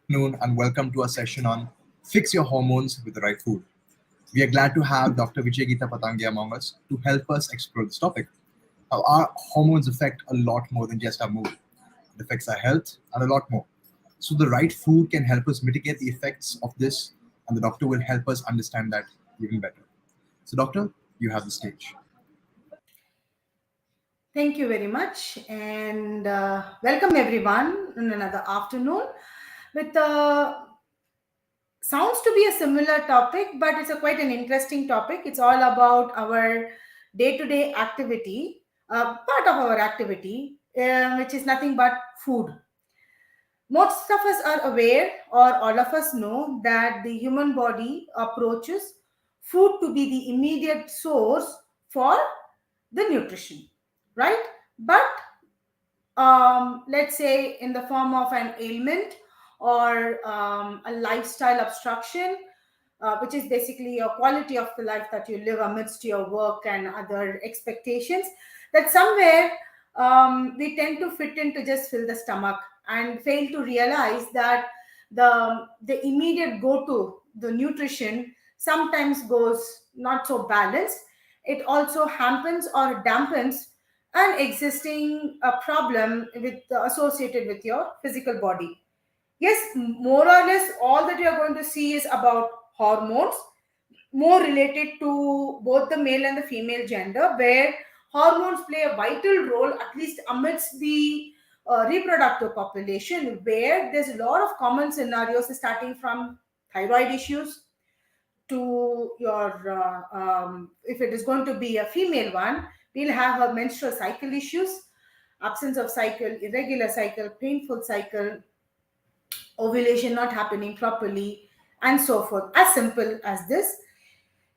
and welcome to our session on Fix Your Hormones with the Right Food. We are glad to have Dr. Vijayageetha Pathangae among us to help us explore this topic. How our hormones affect a lot more than just our mood. It affects our health and a lot more. So the right food can help us mitigate the effects of this, and the doctor will help us understand that even better. So, doctor, you have the stage. Thank you very much, and welcome everyone in another afternoon with sounds to be a similar topic, but it's a quite an interesting topic. It's all about our day-to-day activity, part of our activity, which is nothing but food. Most of us are aware, or all of us know, that the human body approaches food to be the immediate source for the nutrition, right? But let's say in the form of an ailment or a lifestyle obstruction, which is basically your quality of the life that you live amidst your work and other expectations, that somewhere we tend to fit in to just fill the stomach and fail to realize that the immediate go-to, the nutrition, sometimes goes not so balanced. It also hampers or dampens an existing problem with associated with your physical body. Yes, more or less all that you're going to see is about hormones, more related to both the male and the female gender, where hormones play a vital role, at least amidst the reproductive population, where there's a lot of common scenarios starting from thyroid issues to your if it is going to be a female one, we'll have her menstrual cycle issues, absence of cycle, irregular cycle, painful cycle, ovulation not happening properly, and so forth. As simple as this.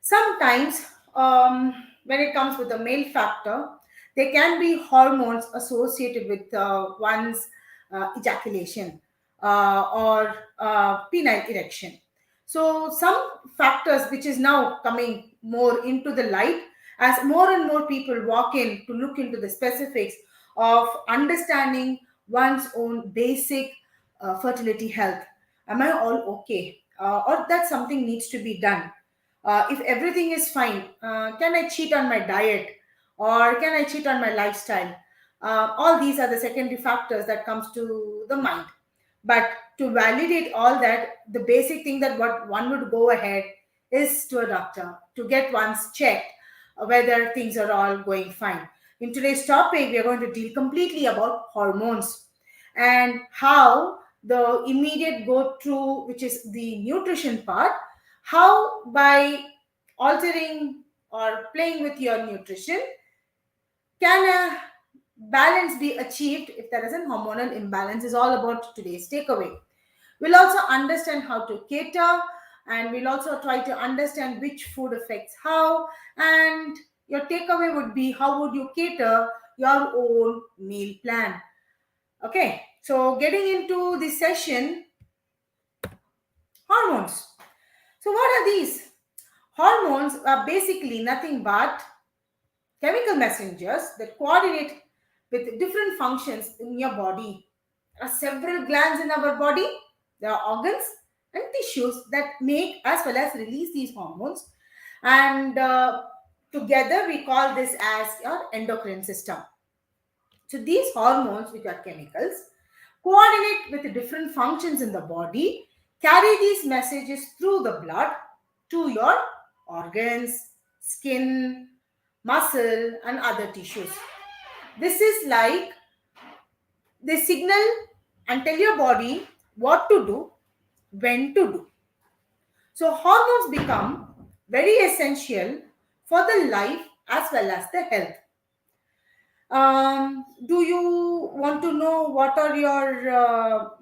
Sometimes, when it comes with the male factor, there can be hormones associated with one's ejaculation or penile erection. So, some factors which is now coming more into the light as more and more people walk in to look into the specifics of understanding one's own basic fertility health. Am I all okay? Or that something needs to be done? If everything is fine, can I cheat on my diet or can I cheat on my lifestyle? All these are the secondary factors that comes to the mind. But to validate all that, the basic thing that what one would go ahead is to a doctor to get one's checked whether things are all going fine. In today's topic, we are going to deal completely about hormones and how the immediate go through, which is the nutrition part, how by altering or playing with your nutrition can a balance be achieved if there is a hormonal imbalance is all about today's takeaway. We'll also understand how to cater, and we'll also try to understand which food affects how, and your takeaway would be how would you cater your own meal plan. Okay, so getting into the session, hormones. So what are these? Hormones are basically nothing but chemical messengers that coordinate with different functions in your body. There are several glands in our body, there are organs and tissues that make as well as release these hormones. And together we call this as your endocrine system. So these hormones, which are chemicals, coordinate with the different functions in the body, carry these messages through the blood to your organs, skin, muscle, and other tissues. This is like they signal and tell your body what to do, when to do. So hormones become very essential for the life as well as the health. Do you want to know what are your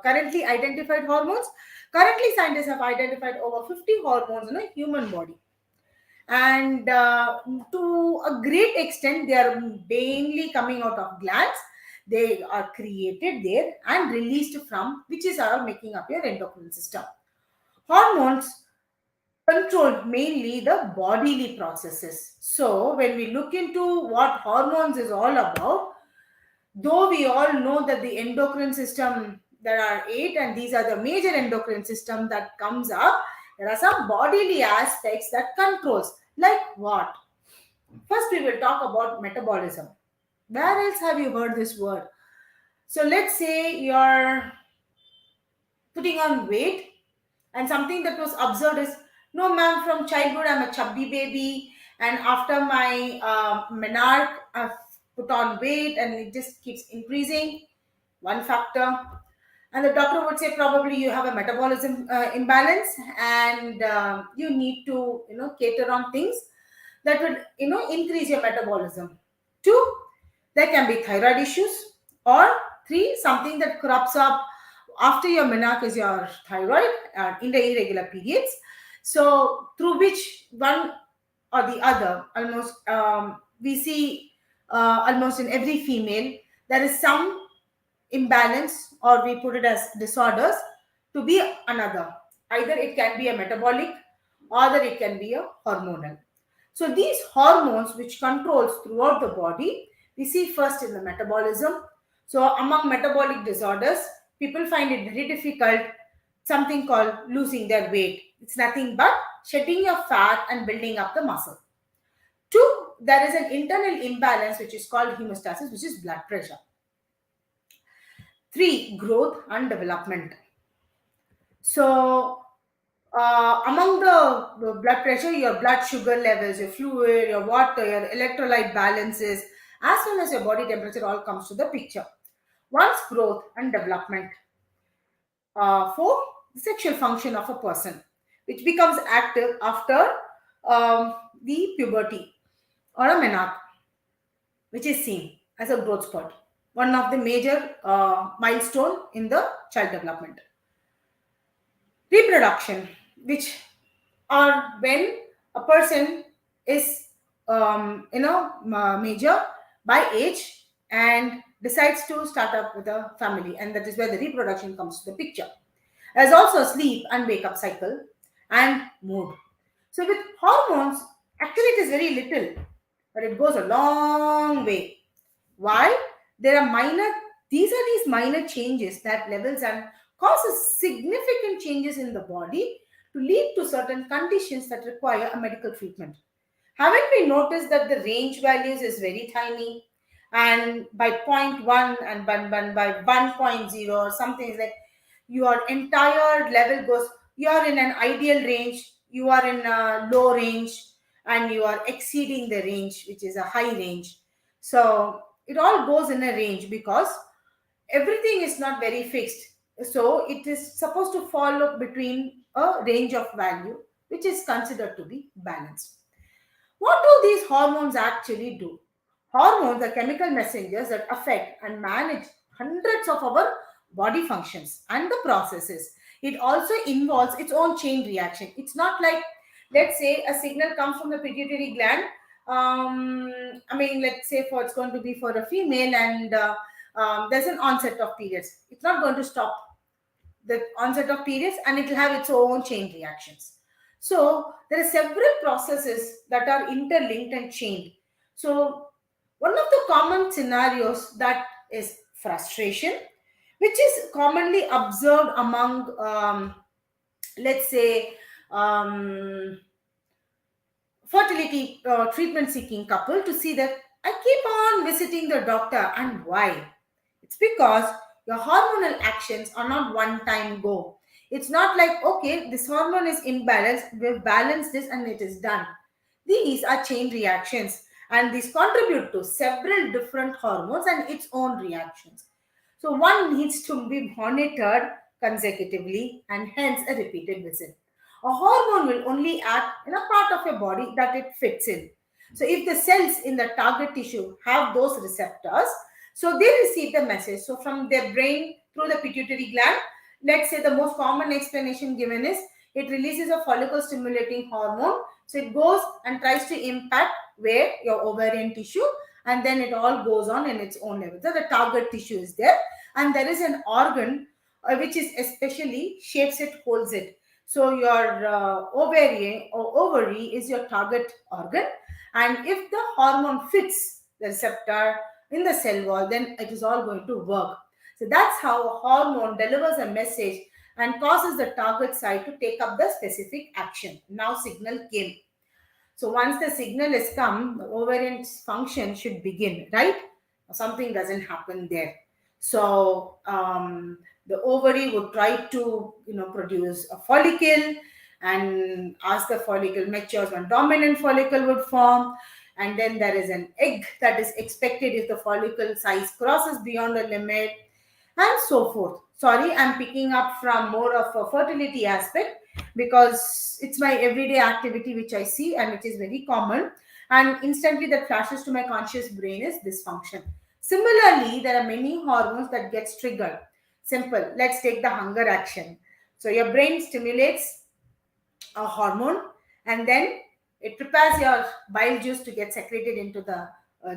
currently identified hormones? Currently, scientists have identified over 50 hormones in a human body. And to a great extent, they are mainly coming out of glands. They are created there and released from, which is our making up your endocrine system. Hormones control mainly the bodily processes. So when we look into what hormones is all about, though we all know that the endocrine system There are eight, and these are the major endocrine system that comes up. There are some bodily aspects that controls. Like what? First, we will talk about metabolism. Where else have you heard this word? So let's say you're putting on weight, and something that was observed is, no ma'am, from childhood I'm a chubby baby, and after my menarche I've put on weight and it just keeps increasing. One factor. And the doctor would say probably you have a metabolism imbalance, and you need to cater on things that would increase your metabolism. Two, there can be thyroid issues. Or three, something that crops up after your menarche is your thyroid in the irregular periods. So through which one or the other, almost we see almost in every female there is some imbalance, or we put it as disorders, to be another. Either it can be a metabolic, or that it can be a hormonal. So these hormones which controls throughout the body, we see first in the metabolism. So among metabolic disorders, people find it very difficult, something called losing their weight. It's nothing but shedding your fat and building up the muscle. Two, there is an internal imbalance which is called hemostasis, which is blood pressure. Three, growth and development. So among the blood pressure, your blood sugar levels, your fluid, your water, your electrolyte balances, as well as your body temperature, all comes to the picture. Once growth and development. Four, the sexual function of a person, which becomes active after the puberty or a menarche, which is seen as a growth spurt, one of the major milestone in the child development. Reproduction, which are when a person is major by age and decides to start up with a family, and that is where the reproduction comes to the picture. There's also sleep and wake up cycle and mood. So with hormones, actually it is very little, but it goes a long way. Why? There are these minor changes that levels and causes significant changes in the body to lead to certain conditions that require a medical treatment. Haven't we noticed that the range values is very tiny, and by zero point 0.1 and by 1.0 or something is like your entire level goes, you are in an ideal range, you are in a low range, and you are exceeding the range, which is a high range. So it all goes in a range because everything is not very fixed. So it is supposed to fall between a range of value, which is considered to be balanced. What do these hormones actually do? Hormones are chemical messengers that affect and manage hundreds of our body functions and the processes. It also involves its own chain reaction. It's not like, let's say, a signal comes from the pituitary gland. Let's say for it's going to be for a female, and there's an onset of periods. It's not going to stop the onset of periods, and it will have its own chain reactions. So there are several processes that are interlinked and chained. So one of the common scenarios that is frustration, which is commonly observed among, let's say, fertility treatment seeking couple, to see that I keep on visiting the doctor. And why? It's because your hormonal actions are not one time go. It's not like, okay, this hormone is imbalanced, we've balanced this and it is done. These are chain reactions, and these contribute to several different hormones and its own reactions. So one needs to be monitored consecutively, and hence a repeated visit. A hormone will only act in a part of your body that it fits in. So if the cells in the target tissue have those receptors, so they receive the message. So from their brain through the pituitary gland, let's say the most common explanation given is it releases a follicle stimulating hormone. So it goes and tries to impact where your ovarian tissue, and then it all goes on in its own level. So the target tissue is there, and there is an organ which is especially shapes it, holds it. So your ovary is your target organ, and if the hormone fits the receptor in the cell wall, then it is all going to work. So that's how a hormone delivers a message and causes the target site to take up the specific action. Now signal came. So once the signal is come, the ovarian's function should begin, right? Something doesn't happen there. So the ovary would try to, produce a follicle, and as the follicle matures, one dominant follicle would form, and then there is an egg that is expected if the follicle size crosses beyond a limit, and so forth. Sorry, I'm picking up from more of a fertility aspect because it's my everyday activity which I see and it is very common. And instantly that flashes to my conscious brain is dysfunction. Similarly, there are many hormones that gets triggered. Simple. Let's take the hunger action. So your brain stimulates a hormone, and then it prepares your bile juice to get secreted into the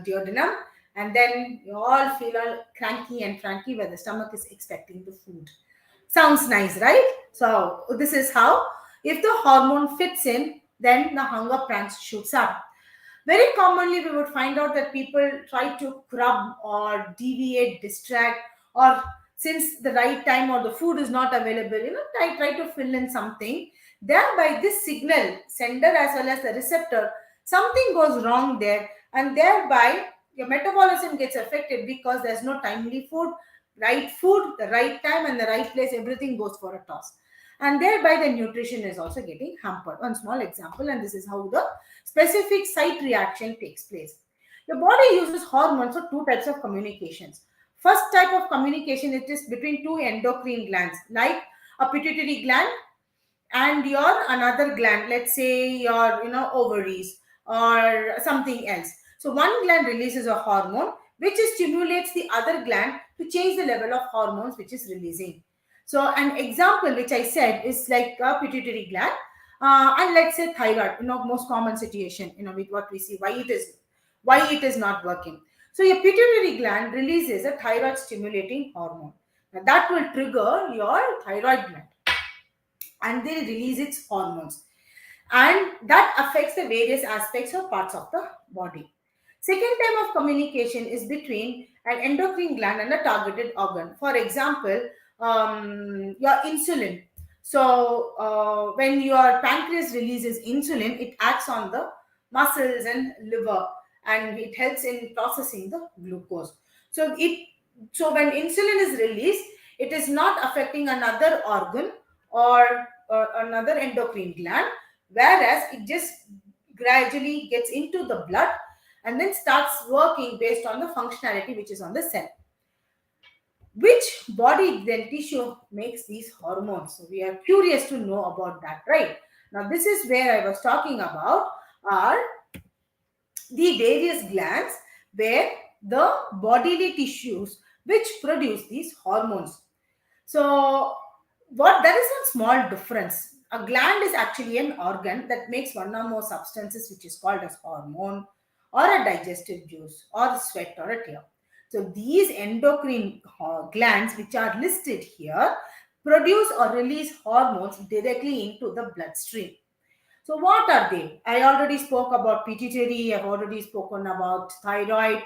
duodenum, and then you all feel all cranky and franky where the stomach is expecting the food. Sounds nice, right? So this is how, if the hormone fits in, then the hunger pangs shoots up. Very commonly, we would find out that people try to crub or deviate, distract, or since the right time or the food is not available, try to fill in something. Thereby, this signal, sender as well as the receptor, something goes wrong there, and thereby your metabolism gets affected because there's no timely food, the right time, and the right place, everything goes for a toss. And thereby the nutrition is also getting hampered. One small example, and this is how the specific site reaction takes place. The body uses hormones for two types of communications. First type of communication, it is between two endocrine glands, like a pituitary gland and your another gland, let's say your ovaries or something else. So one gland releases a hormone which stimulates the other gland to change the level of hormones which is releasing. So an example which I said is like a pituitary gland, and let's say thyroid, most common situation, with what we see, why it is not working. So your pituitary gland releases a thyroid stimulating hormone. Now that will trigger your thyroid gland and they release its hormones, and that affects the various aspects or parts of the body. Second type of communication is between an endocrine gland and a targeted organ. For example, your insulin. So when your pancreas releases insulin, it acts on the muscles and liver, and it helps in processing the glucose. So when insulin is released, it is not affecting another organ or another endocrine gland, whereas it just gradually gets into the blood and then starts working based on the functionality which is on the cell. Which body then tissue makes these hormones? So we are curious to know about that, right? Now this is where I was talking about are the various glands where the bodily tissues which produce these hormones. So, what there is a small difference. A gland is actually an organ that makes one or more substances, which is called as hormone, or a digestive juice, or sweat, or a tear. So, these endocrine glands, which are listed here, produce or release hormones directly into the bloodstream. So, what are they? I already spoke about pituitary, I've already spoken about thyroid,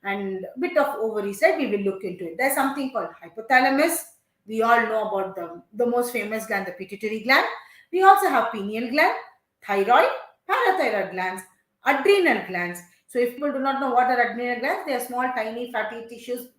and a bit of ovaries, right? We will look into it. There's something called hypothalamus. We all know about the most famous gland, the pituitary gland. We also have pineal gland, thyroid, parathyroid glands, adrenal glands. So if people do not know what are adrenal glands, they are small, tiny, fatty tissues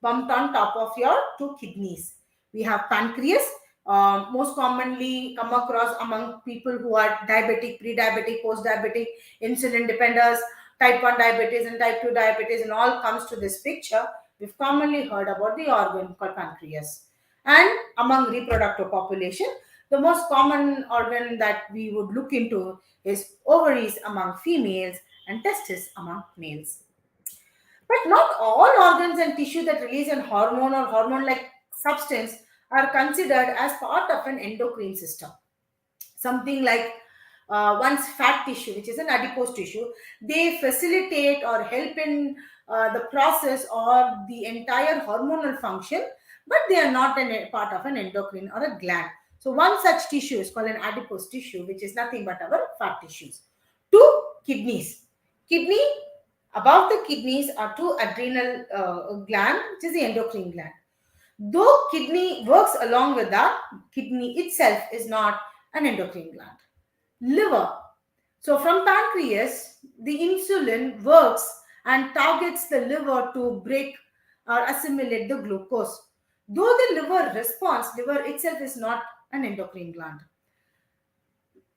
bumped on top of your two kidneys. We have pancreas, most commonly come across among people who are diabetic, pre-diabetic, post-diabetic, insulin dependers, type 1 diabetes and type 2 diabetes, and all comes to this picture. We've commonly heard about the organ called pancreas. And among reproductive population, the most common organ that we would look into is ovaries among females and testes among males. But not all organs and tissue that release an hormone or hormone-like substance are considered as part of an endocrine system. Something like one's fat tissue, which is an adipose tissue, they facilitate or help in the process or the entire hormonal function, but they are not a part of an endocrine or a gland. So one such tissue is called an adipose tissue, which is nothing but our fat tissues. Two, kidneys. Kidney, above the kidneys are two adrenal gland, which is the endocrine gland. Though kidney works along with that, kidney itself is not an endocrine gland. Liver. So from pancreas, the insulin works and targets the liver to break or assimilate the glucose. Though the liver responds, liver itself is not an endocrine gland.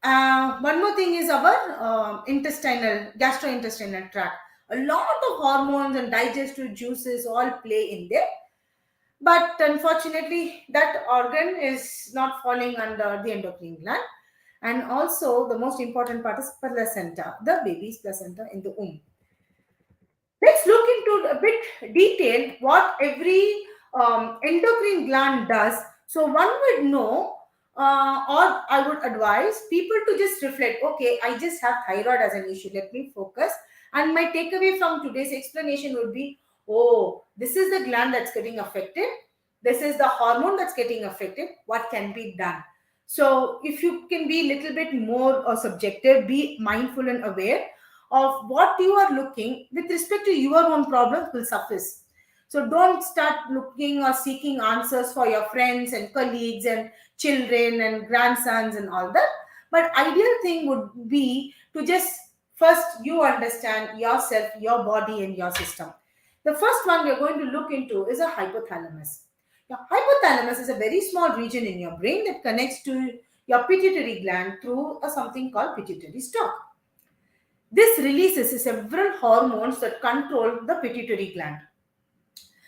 One more thing is our gastrointestinal tract. A lot of hormones and digestive juices all play in there, but unfortunately, that organ is not falling under the endocrine gland. And also, the most important part is placenta, the baby's placenta in the womb. Let's look into a bit detail what every endocrine gland does. So one would know, or I would advise people to just reflect. Okay, I just have thyroid as an issue. Let me focus. And my takeaway from today's explanation would be, oh, this is the gland that's getting affected. This is the hormone that's getting affected. What can be done? So if you can be a little bit more subjective, be mindful and aware of what you are looking with respect to your own problems will surface. So don't start looking or seeking answers for your friends and colleagues and children and grandsons and all that. But ideal thing would be to just first you understand yourself, your body and your system. The first one we're going to look into is a hypothalamus. Your hypothalamus is a very small region in your brain that connects to your pituitary gland through a something called pituitary stalk. This releases several hormones that control the pituitary gland.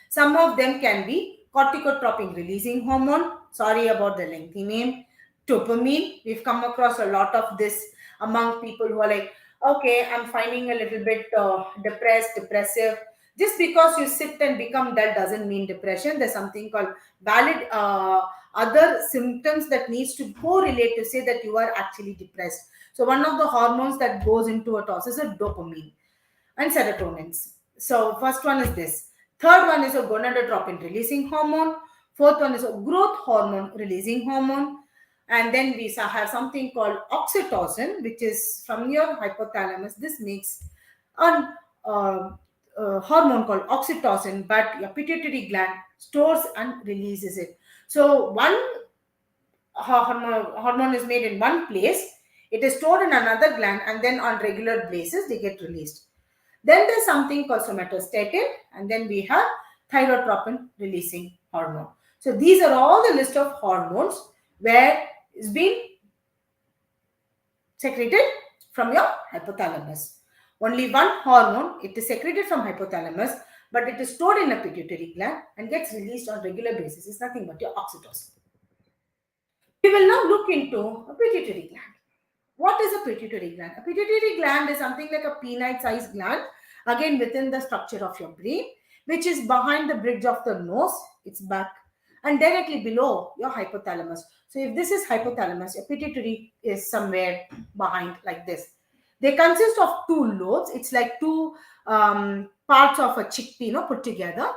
Some of them can be corticotropin releasing hormone. Sorry about the lengthy name. Dopamine. We've come across a lot of this among people who are like, okay, I'm finding a little bit depressive. Just because you sit and become dull doesn't mean depression. There's something called valid other symptoms that needs to correlate to say that you are actually depressed. So one of the hormones that goes into a toss is a dopamine and serotonins. So first one is this. Third one is a gonadotropin releasing hormone. Fourth one is a growth hormone releasing hormone. And then we have something called oxytocin, which is from your hypothalamus. This makes a hormone called oxytocin, but your pituitary gland stores and releases it. So one hormone is made in one place, it is stored in another gland, and then on regular basis they get released. Then there's something called somatostatin, and then we have thyrotropin releasing hormone. So these are all the list of hormones where it's been secreted from your hypothalamus. Only one hormone, it is secreted from hypothalamus, but it is stored in a pituitary gland and gets released on regular basis. It's nothing but your oxytocin. We will now look into a pituitary gland. What is a pituitary gland? A pituitary gland is something like a peanut-sized gland, again within the structure of your brain, which is behind the bridge of the nose, its back, and directly below your hypothalamus. So if this is hypothalamus, your pituitary is somewhere behind like this. They consist of two lobes. It's like two parts of a chickpea, put together,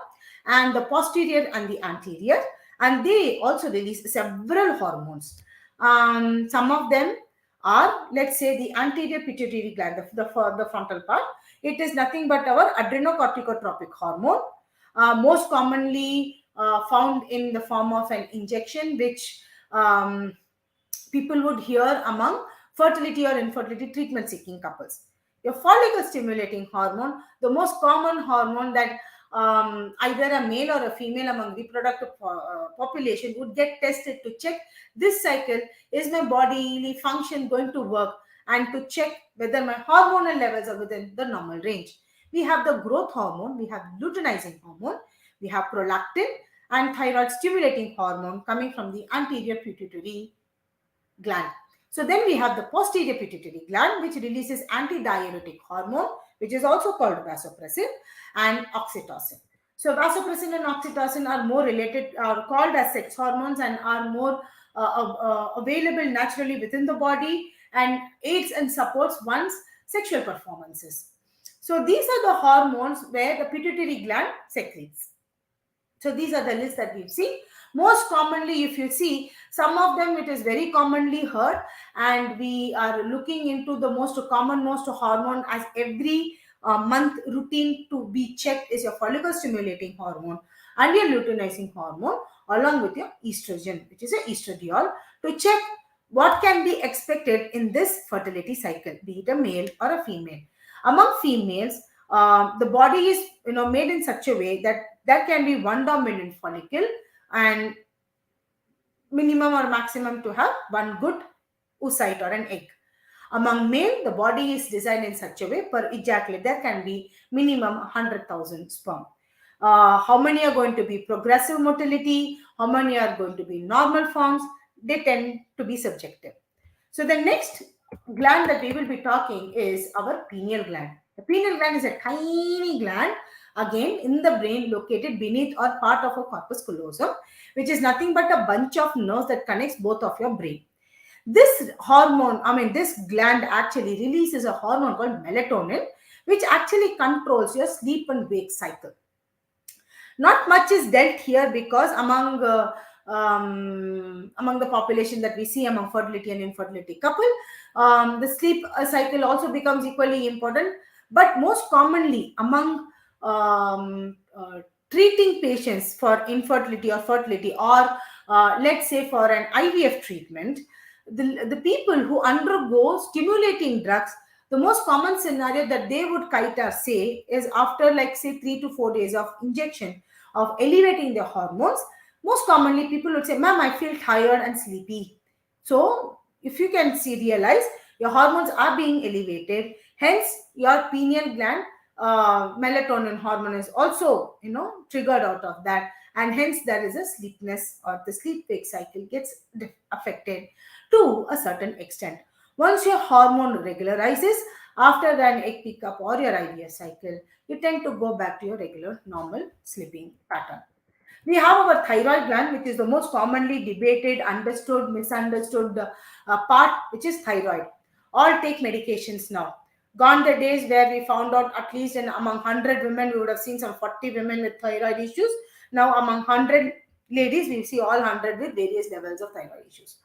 and the posterior and the anterior. And they also release several hormones. Some of them are, let's say, the anterior pituitary gland, the frontal part. It is nothing but our adrenocorticotropic hormone, most commonly found in the form of an injection, which people would hear among fertility or infertility treatment seeking couples. Your follicle stimulating hormone, the most common hormone that either a male or a female among reproductive population would get tested to check this cycle, is my bodily function going to work, and to check whether my hormonal levels are within the normal range. We have the growth hormone, we have luteinizing hormone, we have prolactin and thyroid stimulating hormone coming from the anterior pituitary gland. So then we have the posterior pituitary gland, which releases antidiuretic hormone, which is also called vasopressin, and oxytocin. So vasopressin and oxytocin are more related, are called as sex hormones, and are more available naturally within the body and aids and supports one's sexual performances. So these are the hormones where the pituitary gland secretes. So these are the lists that we've seen. Most commonly, if you see, some of them it is very commonly heard, and we are looking into the most hormone as every month routine to be checked is your follicle stimulating hormone and your luteinizing hormone. along with your estrogen, which is a estradiol, to check what can be expected in this fertility cycle, be it a male or a female. Among females, the body is made in such a way that there can be one dominant follicle and minimum or maximum to have one good oocyte or an egg. Among male, the body is designed in such a way per ejaculate there can be minimum 100,000 sperm. How many are going to be progressive motility? How many are going to be normal forms? They tend to be subjective. So the next gland that we will be talking is our pineal gland. The pineal gland is a tiny gland, again in the brain, located beneath or part of a corpus callosum, which is nothing but a bunch of nerves that connects both of your brain. This hormone, this gland actually releases a hormone called melatonin, which actually controls your sleep and wake cycle. Not much is dealt here because among the population that we see among fertility and infertility couple, the sleep cycle also becomes equally important. But most commonly among treating patients for infertility or fertility, or let's say for an IVF treatment, the people who undergo stimulating drugs, the most common scenario that they would kite or say is after, like, say 3 to 4 days of injection of elevating their hormones, most commonly people would say, ma'am, I feel tired and sleepy. So if you can realize, your hormones are being elevated, hence your pineal gland melatonin hormone is also triggered out of that, and hence there is a sleepiness, or the sleep wake cycle gets affected to a certain extent. Once your hormone regularizes after an egg pickup or your IVF cycle, you tend to go back to your regular normal sleeping pattern. We have our thyroid gland, which is the most commonly debated, understood, misunderstood part, which is thyroid. All take medications now. Gone the days where we found out at least among 100 women, we would have seen some 40 women with thyroid issues. Now among 100 ladies, we see all 100 with various levels of thyroid issues.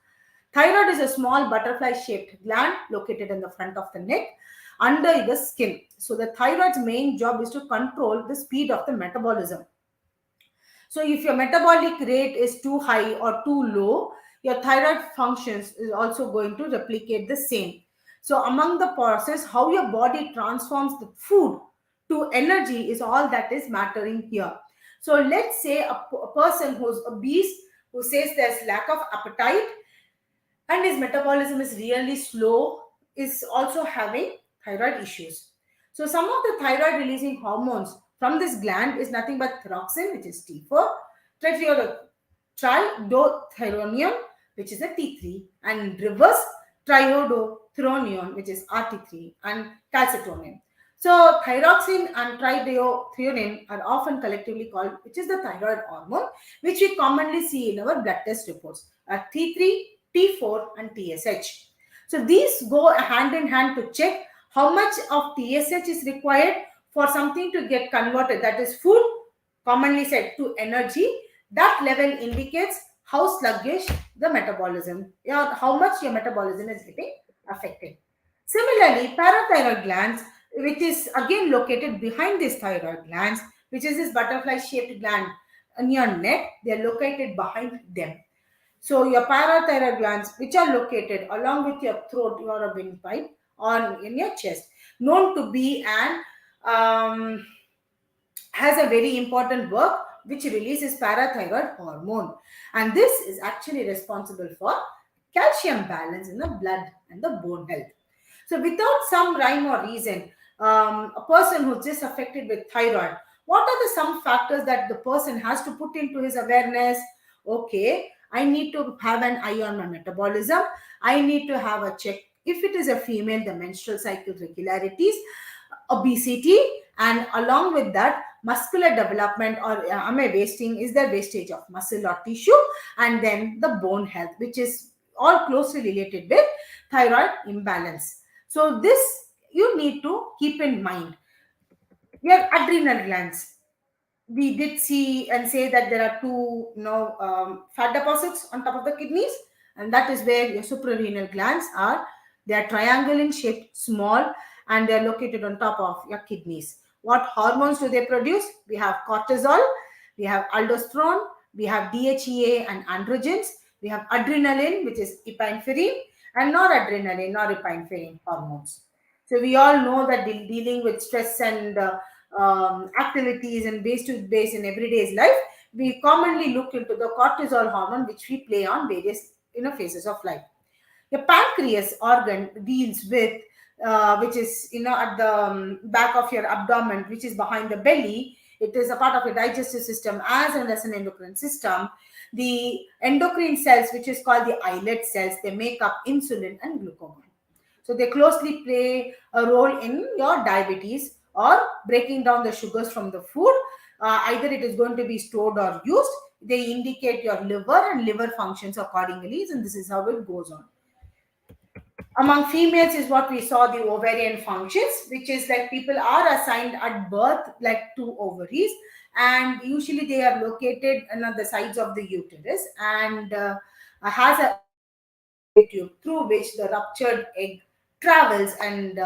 Thyroid is a small butterfly-shaped gland located in the front of the neck under the skin. So the thyroid's main job is to control the speed of the metabolism. So if your metabolic rate is too high or too low, your thyroid functions is also going to replicate the same. So among the process, how your body transforms the food to energy is all that is mattering here. So let's say a person who's obese, who says there's lack of appetite and his metabolism is really slow, is also having thyroid issues. So some of the thyroid releasing hormones from this gland is nothing but thyroxine, which is T4, tridothyronein, which is a T3, and reverse triiodothyronine, which is RT3, and calcitonin. So thyroxine and tridothyronine are often collectively called, which is the thyroid hormone, which we commonly see in our blood test reports, are T3, T4, and TSH. So these go hand in hand to check how much of TSH is required for something to get converted, that is food, commonly said, to energy. That level indicates how sluggish the metabolism, or how much your metabolism is getting affected. Similarly, parathyroid glands, which is again located behind these thyroid glands, which is this butterfly shaped gland in your neck, they are located behind them. So your parathyroid glands, which are located along with your throat, your windpipe, or in your chest, known to be an has a very important work which releases parathyroid hormone, and this is actually responsible for calcium balance in the blood and the bone health. So without some rhyme or reason, a person who's just affected with thyroid, what are the some factors that the person has to put into his awareness? Okay, I need to have an eye on my metabolism. I need to have a check. If it is a female, the menstrual cycle regularities, obesity, and along with that, muscular development, or am I wasting, is there wastage of muscle or tissue, and then the bone health, which is all closely related with thyroid imbalance. So this you need to keep in mind. Your adrenal glands, we did see and say that there are two fat deposits on top of the kidneys, and that is where your suprarenal glands are. They are triangle in shape, small, and they are located on top of your kidneys. What hormones do they produce? We have cortisol, we have aldosterone, We have DHEA and androgens. We have adrenaline, which is epinephrine, and noradrenaline, norepinephrine hormones. So we all know that dealing with stress and activities and base to base in everyday's life, we commonly look into the cortisol hormone, which we play on various phases of life. The pancreas organ deals with, which is at the back of your abdomen, which is behind the belly. It is a part of your digestive system as well as an endocrine system. The endocrine cells, which is called the islet cells, they make up insulin and glucagon. So they closely play a role in your diabetes or breaking down the sugars from the food. Either it is going to be stored or used. They indicate your liver and liver functions accordingly, and this is how it goes on. Among females is what we saw, the ovarian functions, which is like people are assigned at birth like two ovaries, and usually they are located on the sides of the uterus, and has a tube through which the ruptured egg travels, and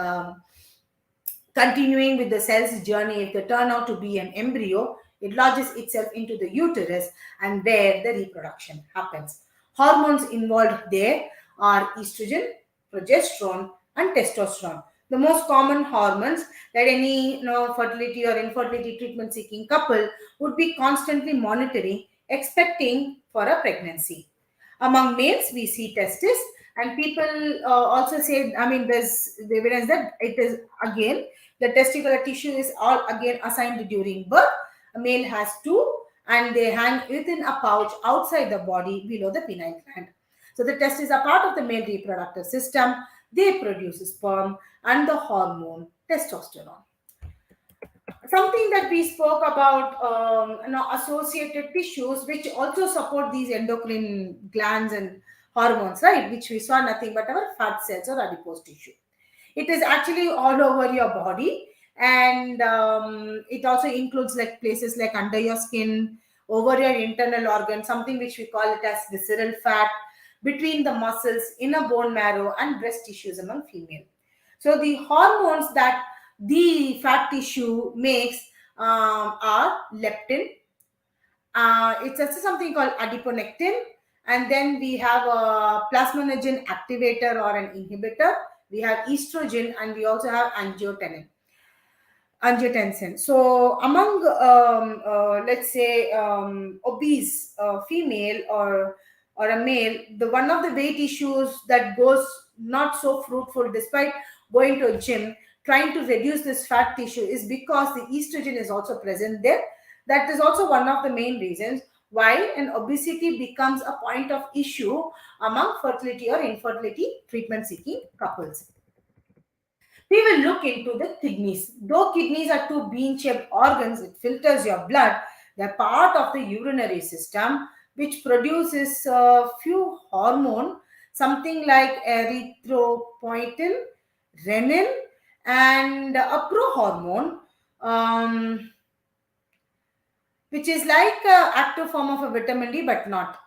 continuing with the cell's journey, if they turn out to be an embryo, it lodges itself into the uterus, and there the reproduction happens. Hormones involved there are estrogen, progesterone, and testosterone. The most common hormones that any fertility or infertility treatment seeking couple would be constantly monitoring, expecting for a pregnancy. Among males, we see testis, and people also say, I mean, there's the evidence that it is again the testicular tissue is all again assigned during birth. A male has two, and they hang within a pouch outside the body below the penile gland. So the testes are part of the male reproductive system. They produce sperm and the hormone testosterone. Something that we spoke about, associated tissues which also support these endocrine glands and hormones, right? Which we saw nothing but our fat cells or adipose tissue. It is actually all over your body, and it also includes like places like under your skin, over your internal organs, something which we call it as visceral fat, between the muscles, inner bone marrow, and breast tissues among female. So the hormones that the fat tissue makes are leptin. It's also something called adiponectin, and then we have a plasminogen activator or an inhibitor. We have estrogen, and we also have angiotensin. So among let's say obese female or a male, the one of the weight issues that goes not so fruitful despite going to a gym trying to reduce this fat tissue is because the estrogen is also present there. That is also one of the main reasons why an obesity becomes a point of issue among fertility or infertility treatment seeking couples. We will look into the kidneys. Though kidneys are two bean-shaped organs, it filters your blood. They're part of the urinary system, which produces a few hormone, something like erythropoietin, renin, and a prohormone, um, which is like an active form of a vitamin D, but not.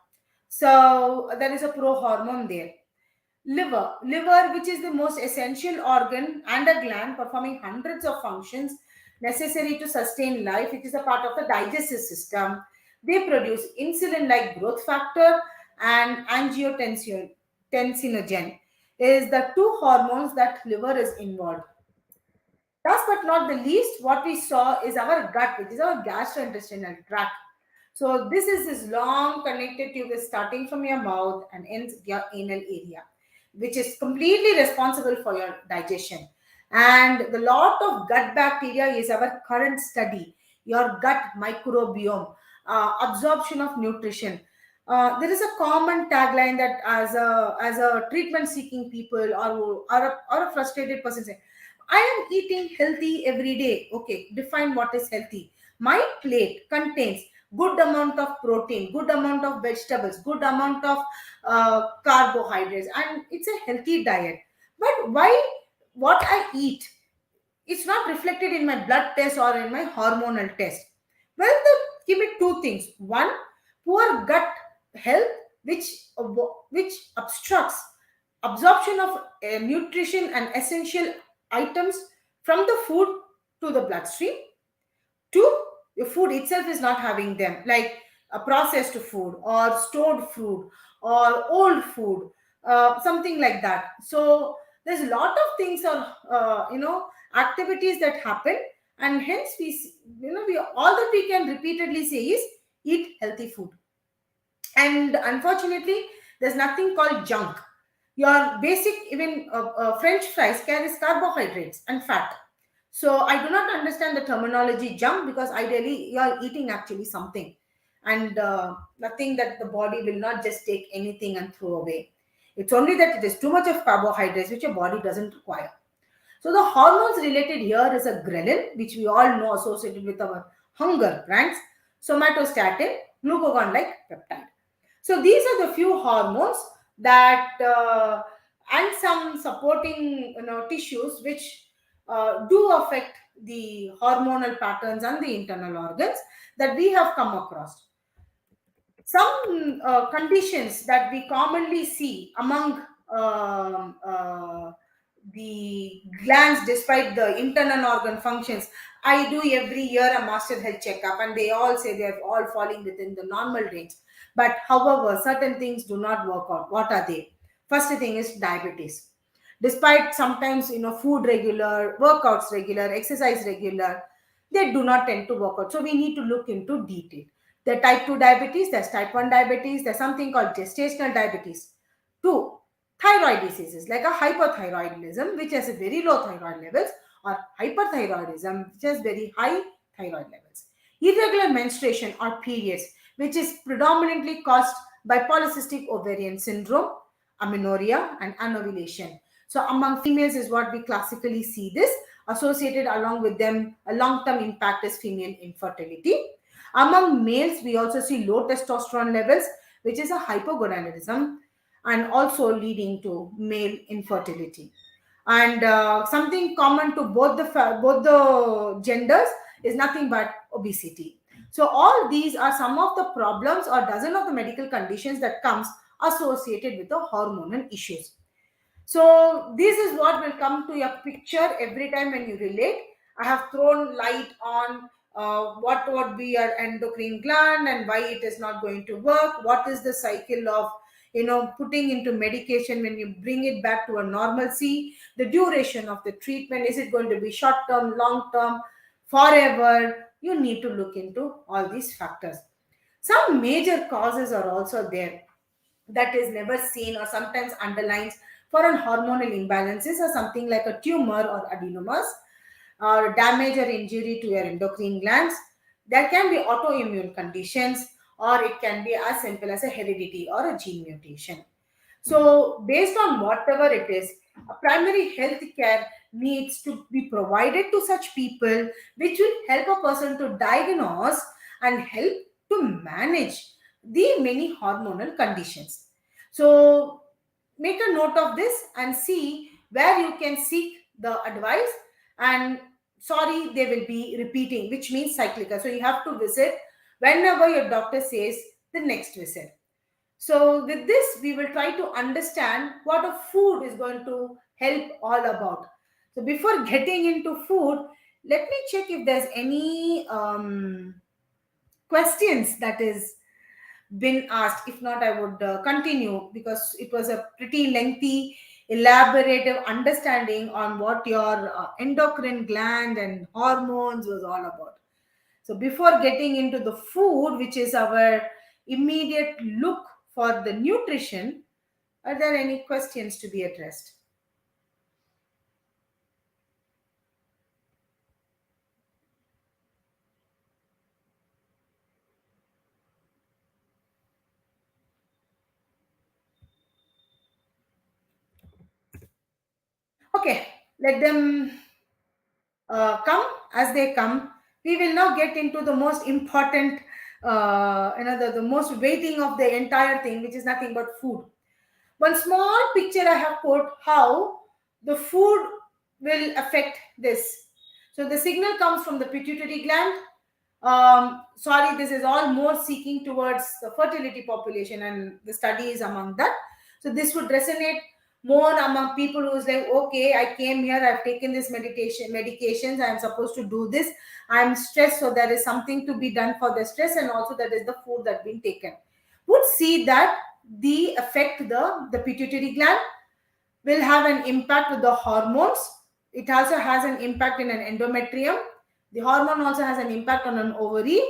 So there is a prohormone there. Liver, which is the most essential organ and a gland performing hundreds of functions necessary to sustain life. It is a part of the digestive system. They produce insulin like growth factor and angiotensinogen is the two hormones that liver is involved. Last but not the least, what we saw is our gut, which is our gastrointestinal tract. So this is this long connected tube is starting from your mouth and ends your anal area, which is completely responsible for your digestion. And the lot of gut bacteria is our current study. Your gut microbiome, absorption of nutrition. There is a common tagline that as a treatment seeking people or a frustrated person say, I am eating healthy every day. Okay, define what is healthy. My plate contains good amount of protein, good amount of vegetables, good amount of carbohydrates, and it's a healthy diet. But why what I eat, it's not reflected in my blood test or in my hormonal test? Well, give me two things. One, poor gut health, which obstructs absorption of nutrition and essential items from the food to the bloodstream. Two, your food itself is not having them. Like processed food or stored food or old food, something like that. So there's a lot of things or activities that happen, and hence we all that we can repeatedly say is eat healthy food. And unfortunately, there's nothing called junk. Your basic, even French fries carries carbohydrates and fat. So I do not understand the terminology junk, because ideally you are eating actually something, and nothing that the body will not just take anything and throw away. It's only that it is too much of carbohydrates which your body doesn't require. So the hormones related here is a ghrelin, which we all know associated with our hunger glands, somatostatin, glucagon-like peptide. So these are the few hormones that and some supporting tissues which do affect the hormonal patterns and the internal organs that we have come across. Some conditions that we commonly see among the glands, despite the internal organ functions. I do every year a master health checkup, and they all say they're all falling within the normal range. But however, certain things do not work out. What are they? First thing is diabetes. Despite sometimes food regular, workouts regular, exercise regular, they do not tend to work out. So we need to look into detail. There's type 2 diabetes, there's type 1 diabetes, there's something called gestational diabetes. 2, thyroid diseases like a hypothyroidism, which has a very low thyroid levels, or hyperthyroidism, which has very high thyroid levels. Irregular menstruation or periods, which is predominantly caused by polycystic ovarian syndrome, amenorrhea, and anovulation. So among females is what we classically see this. Associated along with them, a long-term impact is female infertility. Among males, we also see low testosterone levels, which is a hypogonadism, and also leading to male infertility. And something common to both the genders is nothing but obesity. So all these are some of the problems or dozen of the medical conditions that comes associated with the hormonal issues. So this is what will come to your picture every time when you relate. I have thrown light on what would be your endocrine gland and why it is not going to work. What is the cycle of putting into medication when you bring it back to a normalcy? The duration of the treatment, is it going to be short term, long term, forever? You need to look into all these factors. Some major causes are also there that is never seen or sometimes underlines for an hormonal imbalances, or something like a tumor or adenomas or damage or injury to your endocrine glands. There can be autoimmune conditions, or it can be as simple as a heredity or a gene mutation. So based on whatever it is, a primary health care needs to be provided to such people, which will help a person to diagnose and help to manage the many hormonal conditions. So make a note of this and see where you can seek the advice. And sorry, they will be repeating, which means cyclical. So you have to visit whenever your doctor says the next visit. So with this, we will try to understand what a food is going to help all about. So before getting into food, let me check if there's any questions that is been asked. If not, I would continue, because it was a pretty lengthy, elaborative understanding on what your endocrine gland and hormones was all about. So before getting into the food, which is our immediate look for the nutrition, are there any questions to be addressed? Okay, let them come as they come. We will now get into the most important, the most weighting of the entire thing, which is nothing but food. One small picture I have put how the food will affect this. So the signal comes from the pituitary gland. Sorry, this is all more seeking towards the fertility population and the studies among that. So this would resonate more among people who's like, okay, I came here, I've taken this medications, I'm supposed to do this, I'm stressed, so there is something to be done for the stress, and also that is the food that been taken, would see that the affect the pituitary gland, will have an impact with the hormones. It also has an impact in an endometrium. The hormone also has an impact on an ovary,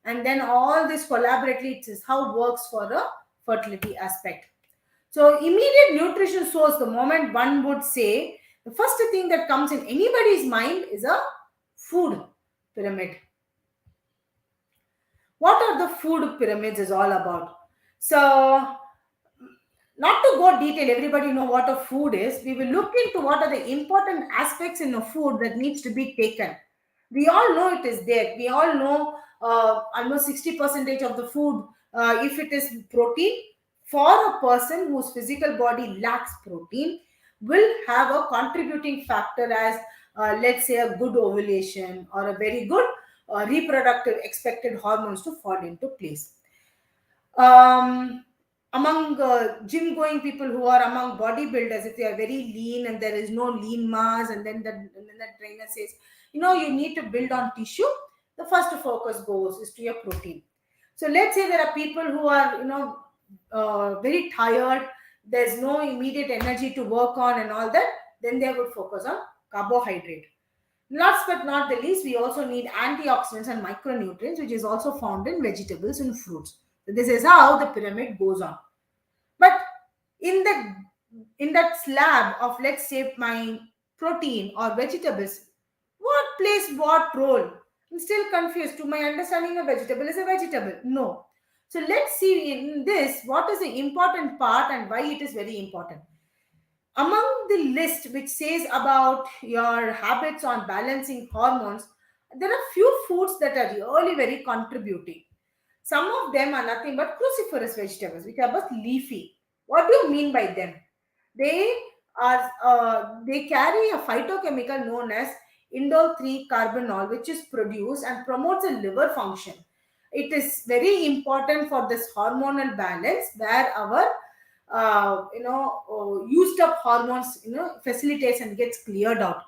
and then all this collaboratively, it is how it works for a fertility aspect. So, immediate nutrition source, the moment one would say, the first thing that comes in anybody's mind is a food pyramid. What are the food pyramids is all about? So, not to go detail, everybody know what a food is. We will look into what are the important aspects in a food that needs to be taken. We all know it is there. We all know almost 60% of the food, if it is protein, for a person whose physical body lacks protein, will have a contributing factor as, let's say, a good ovulation or a very good reproductive expected hormones to fall into place. um, Among gym going people who are among bodybuilders, if they are very lean and there is no lean mass, and then the trainer says, you need to build on tissue, the first focus goes is to your protein. So let's say there are people who are, very tired, there's no immediate energy to work on and all that, then they would focus on carbohydrate. Last but not the least, we also need antioxidants and micronutrients, which is also found in vegetables and fruits. So this is how the pyramid goes on. But in that slab of, let's say, my protein or vegetables, what plays what role? I'm still confused. To my understanding, a vegetable is a vegetable. No. So let's see in this what is the important part and why it is very important. Among the list which says about your habits on balancing hormones, there are few foods that are really very contributing. Some of them are nothing but cruciferous vegetables, which are but leafy. What do you mean by them? They they carry a phytochemical known as indole 3 carbinol, which is produced and promotes a liver function. It is very important for this hormonal balance, where our used up hormones facilitates and gets cleared out.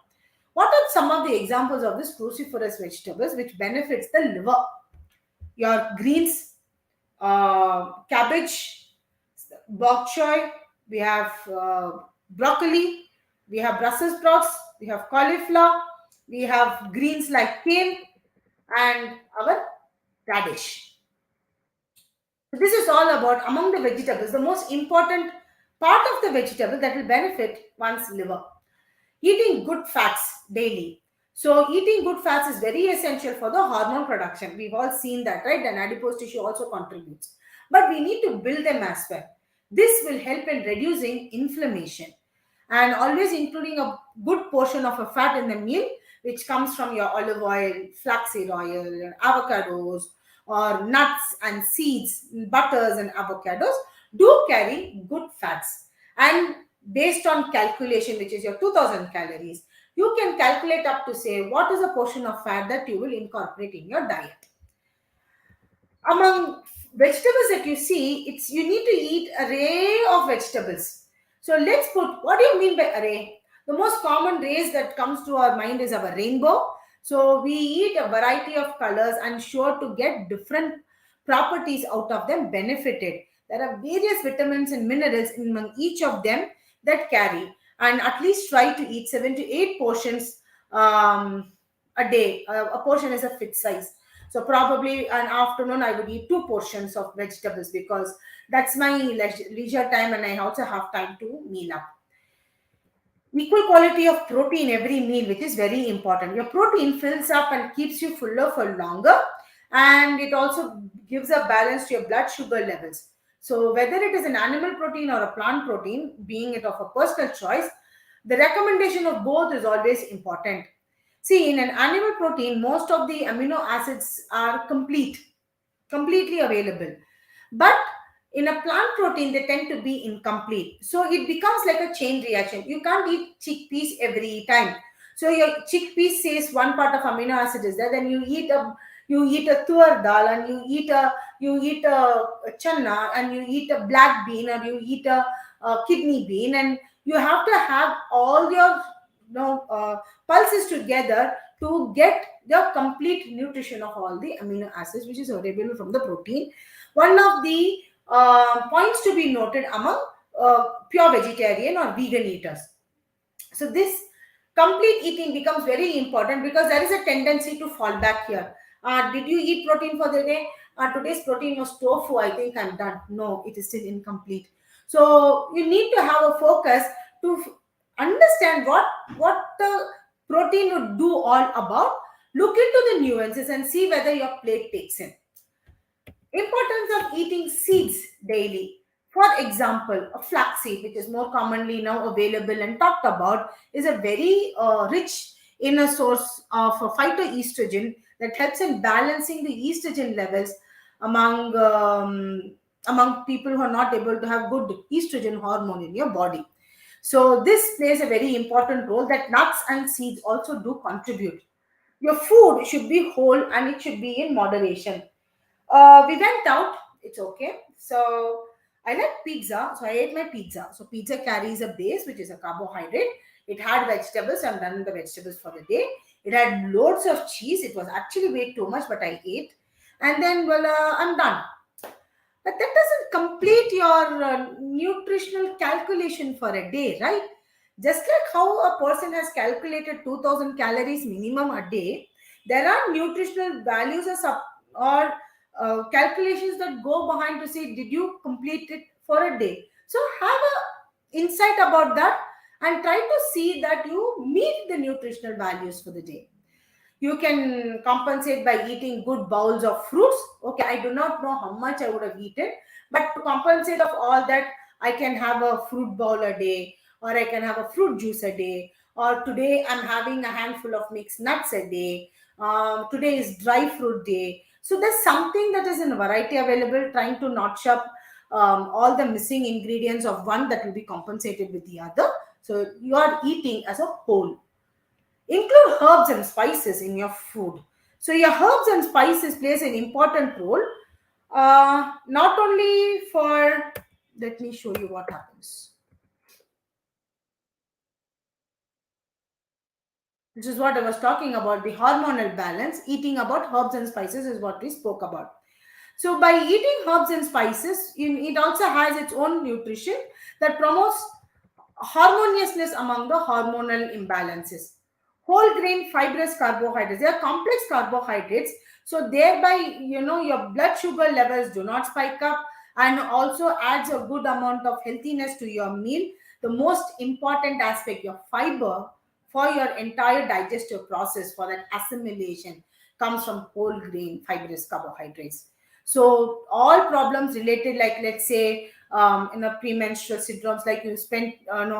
What are some of the examples of this cruciferous vegetables which benefits the liver? Your greens, cabbage, bok choy, we have broccoli, we have Brussels sprouts, we have cauliflower, we have greens like kale, and our radish. So this is all about among the vegetables, the most important part of the vegetable that will benefit one's liver. Eating good fats daily. So eating good fats is very essential for the hormone production. We've all seen that, right? And adipose tissue also contributes. But we need to build them as well. This will help in reducing inflammation, and always including a good portion of a fat in the meal, which comes from your olive oil, flaxseed oil, and avocados, or nuts and seeds, butters and avocados do carry good fats. And based on calculation, which is your 2000 calories, you can calculate up to say what is a portion of fat that you will incorporate in your diet. Among vegetables that you see, it's you need to eat array of vegetables. So let's put, what do you mean by array? The most common rays that comes to our mind is our rainbow. So we eat a variety of colors and sure to get different properties out of them benefited. There are various vitamins and minerals in among each of them that carry, and at least try to eat 7 to 8 portions a day. A portion is a fit size. So probably an afternoon I would eat 2 portions of vegetables, because that's my leisure time and I also have time to meal up. Equal quality of protein every meal, which is very important. Your protein fills up and keeps you fuller for longer, and it also gives a balance to your blood sugar levels. So whether it is an animal protein or a plant protein, being it of a personal choice, the recommendation of both is always important. See, in an animal protein, most of the amino acids are completely available. But in a plant protein, they tend to be incomplete. So it becomes like a chain reaction. You can't eat chickpeas every time. So your chickpea says one part of amino acid is there, then you eat a tur dal, and you eat a channa, and you eat a black bean, or you eat a kidney bean, and you have to have all your pulses together to get the complete nutrition of all the amino acids which is available from the protein. One of the points to be noted among pure vegetarian or vegan eaters. So this complete eating becomes very important because there is a tendency to fall back here. Did you eat protein for the day? Today's protein was tofu. I think I'm done. No, it is still incomplete. So you need to have a focus to understand what the protein would do all about. Look into the nuances and see whether your plate takes in. Importance of eating seeds daily. For example, a flaxseed, which is more commonly now available and talked about, is a very rich in a source of phytoestrogen that helps in balancing the estrogen levels among among people who are not able to have good estrogen hormone in your body. So this plays a very important role that nuts and seeds also do contribute. Your food should be whole and it should be in moderation. We went out. It's okay. So I like pizza. So I ate my pizza. So pizza carries a base, which is a carbohydrate. It had vegetables. I'm done with the vegetables for the day. It had loads of cheese. It was actually way too much, but I ate. And then, well, I'm done. But that doesn't complete your nutritional calculation for a day, right? Just like how a person has calculated 2000 calories minimum a day, there are nutritional values or calculations that go behind to say, did you complete it for a day? So have a insight about that and try to see that you meet the nutritional values for the day. You can compensate by eating good bowls of fruits. Okay, I do not know how much I would have eaten, but to compensate of all that, I can have a fruit bowl a day, or I can have a fruit juice a day, or today I'm having a handful of mixed nuts a day. Today is dry fruit day. So there's something that is in variety available, trying to notch up all the missing ingredients of one that will be compensated with the other. So you are eating as a whole. Include herbs and spices in your food. So your herbs and spices plays an important role, not only for, let me show you what happens. This is what I was talking about, the hormonal balance. Eating about herbs and spices is what we spoke about. So by eating herbs and spices, it also has its own nutrition that promotes harmoniousness among the hormonal imbalances. Whole grain fibrous carbohydrates, they are complex carbohydrates, so thereby your blood sugar levels do not spike up, and also adds a good amount of healthiness to your meal. The most important aspect, your fiber for your entire digestive process, for that assimilation, comes from whole grain fibrous carbohydrates. So all problems related, like let's say in a premenstrual syndromes, like you spent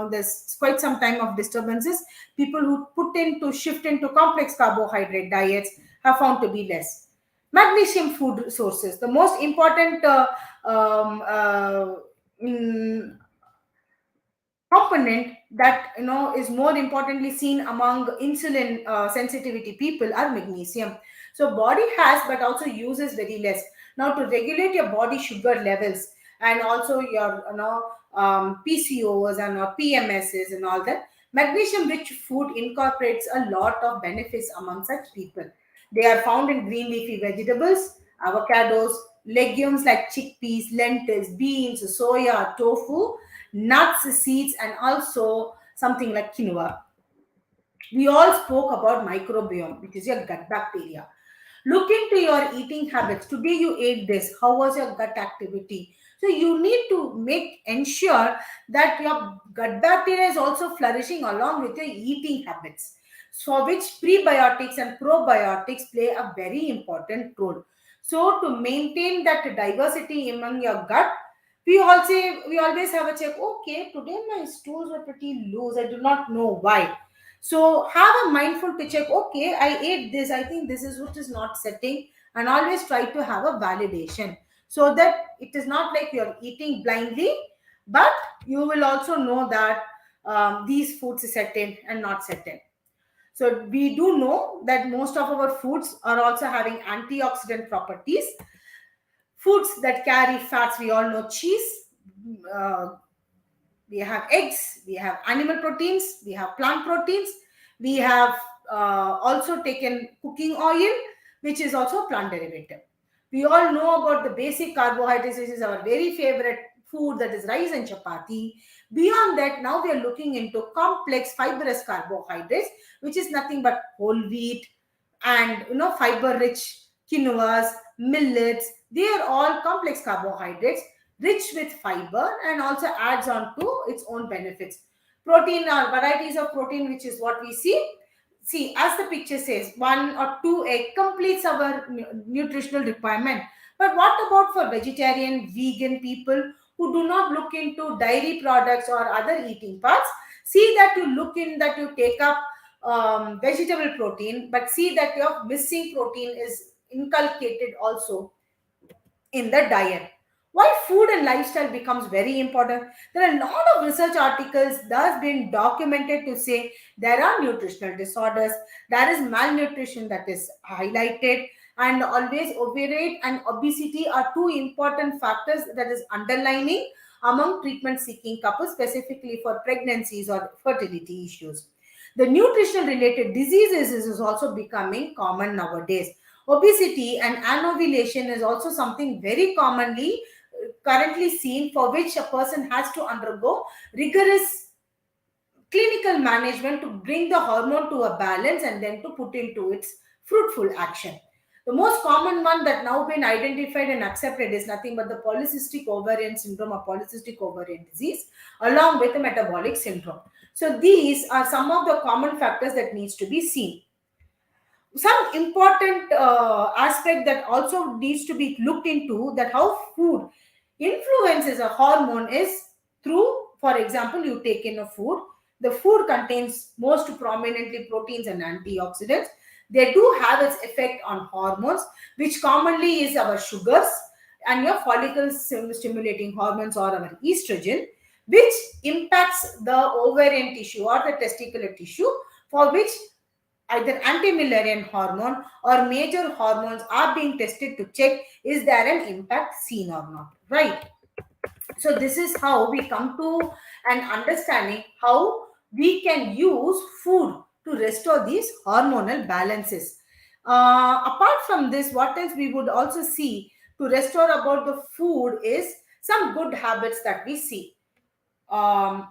there's quite some time of disturbances, people who put in to shift into complex carbohydrate diets have found to be less. Magnesium food sources, the most important um, uh, mm, component that is more importantly seen among insulin sensitivity people are magnesium. So body has but also uses very less. Now to regulate your body sugar levels, and also your PCOS and PMSs and all that, magnesium rich food incorporates a lot of benefits among such people. They are found in green leafy vegetables, avocados, legumes like chickpeas, lentils, beans, soya, tofu, nuts, seeds, and also something like quinoa. We all spoke about microbiome, which is your gut bacteria. Look into your eating habits. Today you ate this. How was your gut activity? So you need to ensure that your gut bacteria is also flourishing along with your eating habits. So which prebiotics and probiotics play a very important role. So to maintain that diversity among your gut, we always have a check. Okay, today my stools were pretty loose. I do not know why. So have a mindful to check, okay, I ate this, I think this is what is not setting, and alwating try to have a validation so that it is not like you're eating blindly, but you will also know that these foods is set in and not set in. So we do know that most of our foods are also having antioxidant properties. Foods that carry fats, we all know cheese, uh, we have eggs, we have animal proteins, we have plant proteins, we have also taken cooking oil, which is also a plant derivative. We all know about the basic carbohydrates, which is our very favorite food, that is rice and chapati. Beyond that, now we are looking into complex fibrous carbohydrates, which is nothing but whole wheat and fiber rich quinoas, millets. They are all complex carbohydrates rich with fiber and also adds on to its own benefits. Protein are varieties of protein, which is what we see as the picture says, one or two egg completes our nutritional requirement. But what about for vegetarian, vegan people who do not look into dairy products or other eating parts? See that you look in, that you take up vegetable protein, but see that your missing protein is inculcated also in the diet. Why food and lifestyle becomes very important? There are a lot of research articles that's been documented to say there are nutritional disorders, there is malnutrition that is highlighted, and always overweight and obesity are two important factors that is underlining among treatment seeking couples, specifically for pregnancies or fertility issues. The nutrition related diseases is also becoming common nowadays. Obesity and anovulation is also something very commonly currently seen, for which a person has to undergo rigorous clinical management to bring the hormone to a balance and then to put into its fruitful action. The most common one that now been identified and accepted is nothing but the polycystic ovarian syndrome or polycystic ovarian disease, along with the metabolic syndrome. So these are some of the common factors that needs to be seen. Some important aspect that also needs to be looked into, that how food influences a hormone is through, for example, you take in a food, the food contains most prominently proteins and antioxidants. They do have its effect on hormones, which commonly is our sugars and your follicle stimulating hormones or our estrogen, which impacts the ovarian tissue or the testicular tissue, for which either anti-Müllerian hormone or major hormones are being tested to check is there an impact seen or not, right? So this is how we come to an understanding how we can use food to restore these hormonal balances. Apart from this, what else we would also see to restore about the food is some good habits that we see. Um,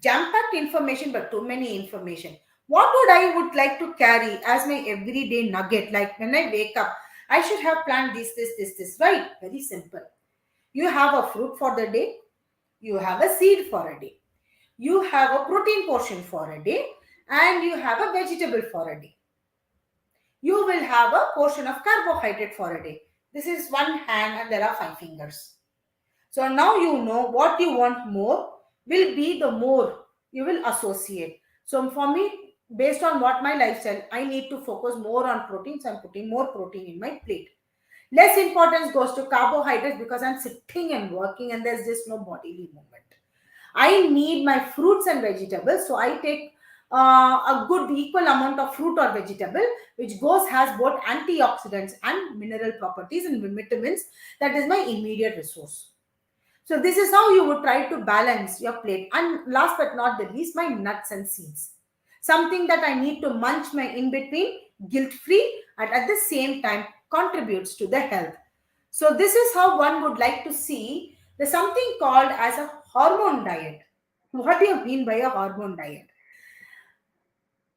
Jam-packed information, but too many information. What would like to carry as my everyday nugget? Like when I wake up, I should have planned this, right? Very simple. You have a fruit for the day, you have a seed for a day, you have a protein portion for a day, and you have a vegetable for a day. You will have a portion of carbohydrate for a day. This is one hand and there are five fingers. So now you know what you want more will be the more you will associate. So for me, based on what my lifestyle, I need to focus more on proteins. I'm putting more protein in my plate. Less importance goes to carbohydrates because I'm sitting and working and there's just no bodily movement. I need my fruits and vegetables, so I take a good equal amount of fruit or vegetable, which goes has both antioxidants and mineral properties and vitamins. That is my immediate resource. So this is how you would try to balance your plate. And last but not the least, my nuts and seeds. Something that I need to munch my in between, guilt free, and at the same time contributes to the health. So this is how one would like to see there's something called as a hormone diet. What do you mean by a hormone diet?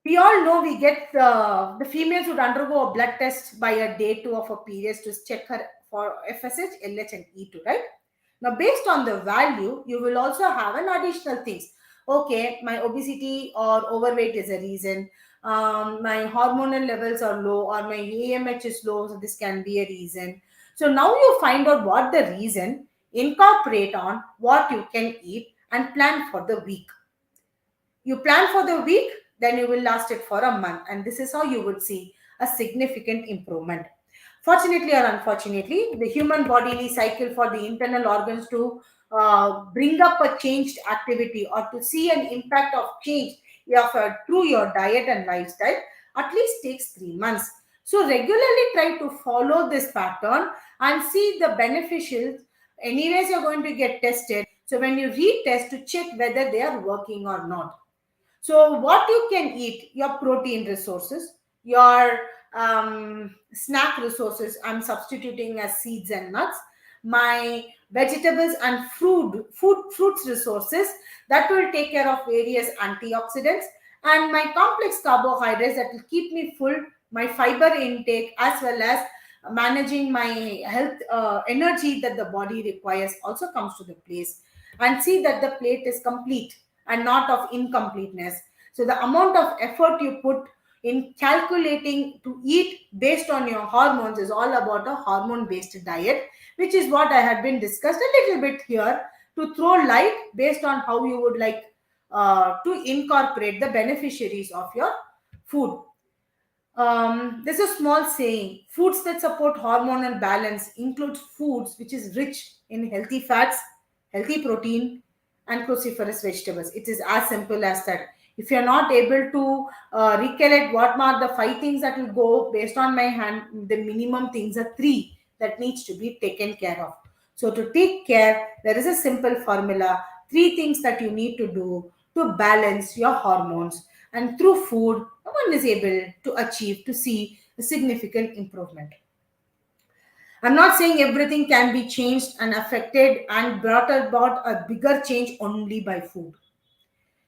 We all know we get the females would undergo a blood test by a day two of a period to check her for FSH, LH, and E2, right? Now, based on the value, you will also have an additional things. Okay, my obesity or overweight is a reason. My hormonal levels are low, or my AMH is low, so this can be a reason. So now you find out what the reason, incorporate on what you can eat, and plan for the week. You plan for the week, then you will last it for a month, and this is how you would see a significant improvement. Fortunately or unfortunately, the human bodily cycle for the internal organs to bring up a changed activity or to see an impact of change through your diet and lifestyle at least takes 3 months. So regularly try to follow this pattern and see the beneficials. Anyways, you're going to get tested. So when you retest to check whether they are working or not. So, what you can eat, your protein resources, your snack resources, I'm substituting as seeds and nuts, my vegetables and fruits resources that will take care of various antioxidants, and my complex carbohydrates that will keep me full, my fiber intake, as well as managing my health energy that the body requires also comes to the place, and see that the plate is complete and not of incompleteness. So the amount of effort you put in calculating to eat based on your hormones is all about a hormone based diet, which is what I had been discussed a little bit here, to throw light based on how you would like to incorporate the beneficiaries of your food. There's a small saying: foods that support hormonal balance include foods which is rich in healthy fats, healthy protein, and cruciferous vegetables. It is as simple as that. If you're not able to recollect what are the five things that will go based on my hand, the minimum things are three that needs to be taken care of. So to take care, there is a simple formula: three things that you need to do to balance your hormones, and through food one is able to achieve to see a significant improvement. I'm not saying everything can be changed and affected and brought about a bigger change only by food.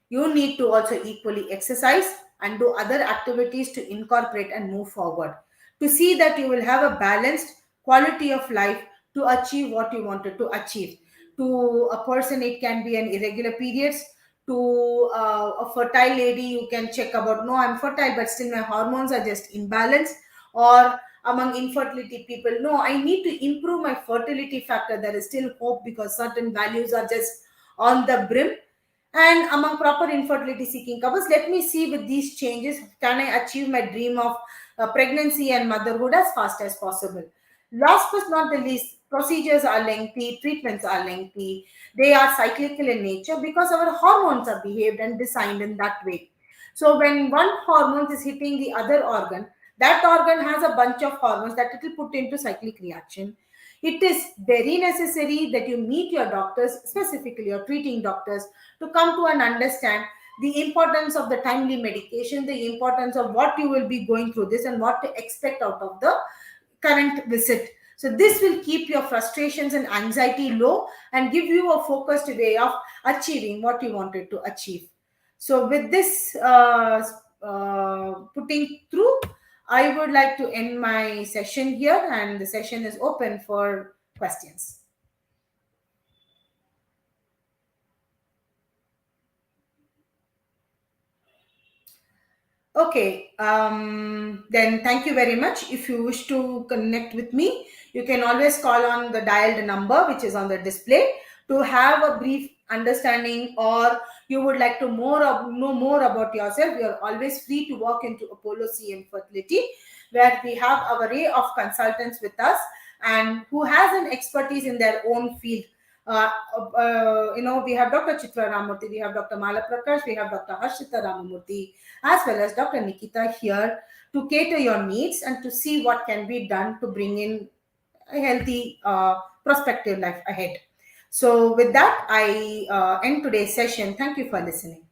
You need to also equally exercise and do other activities to incorporate and move forward, to see that you will have a balanced quality of life to achieve what you wanted to achieve. To a person, it can be an irregular periods. To a fertile lady, you can check about, no, I'm fertile, but still my hormones are just imbalanced. Or among infertility people, no, I need to improve my fertility factor. There is still hope because certain values are just on the brim. And among proper infertility seeking couples, let me see with these changes, can I achieve my dream of pregnancy and motherhood as fast as possible? Last but not the least, procedures are lengthy, treatments are lengthy, they are cyclical in nature because our hormones are behaved and designed in that way. So when one hormone is hitting the other organ, that organ has a bunch of hormones that it will put into cyclic reaction. It is very necessary that you meet your doctors, specifically your treating doctors, to come to and understand the importance of the timely medication, the importance of what you will be going through this, and what to expect out of the current visit. So this will keep your frustrations and anxiety low and give you a focused way of achieving what you wanted to achieve. So with this putting through, I would like to end my session here, and the session is open for questions. Okay, then thank you very much. If you wish to connect with me, you can always call on the dialed number which is on the display to have a brief understanding, or you would like to know more about yourself. You are always free to walk into Apollo CM Fertility, where we have our array of consultants with us and who has an expertise in their own field. We have Dr. Chitra Ramurthy, we have Dr. Mala Prakash, we have Dr. Harshita Ramamurthy, as well as Dr. Nikita here to cater your needs and to see what can be done to bring in a healthy, prospective life ahead. So, with that, I end today's session. Thank you for listening.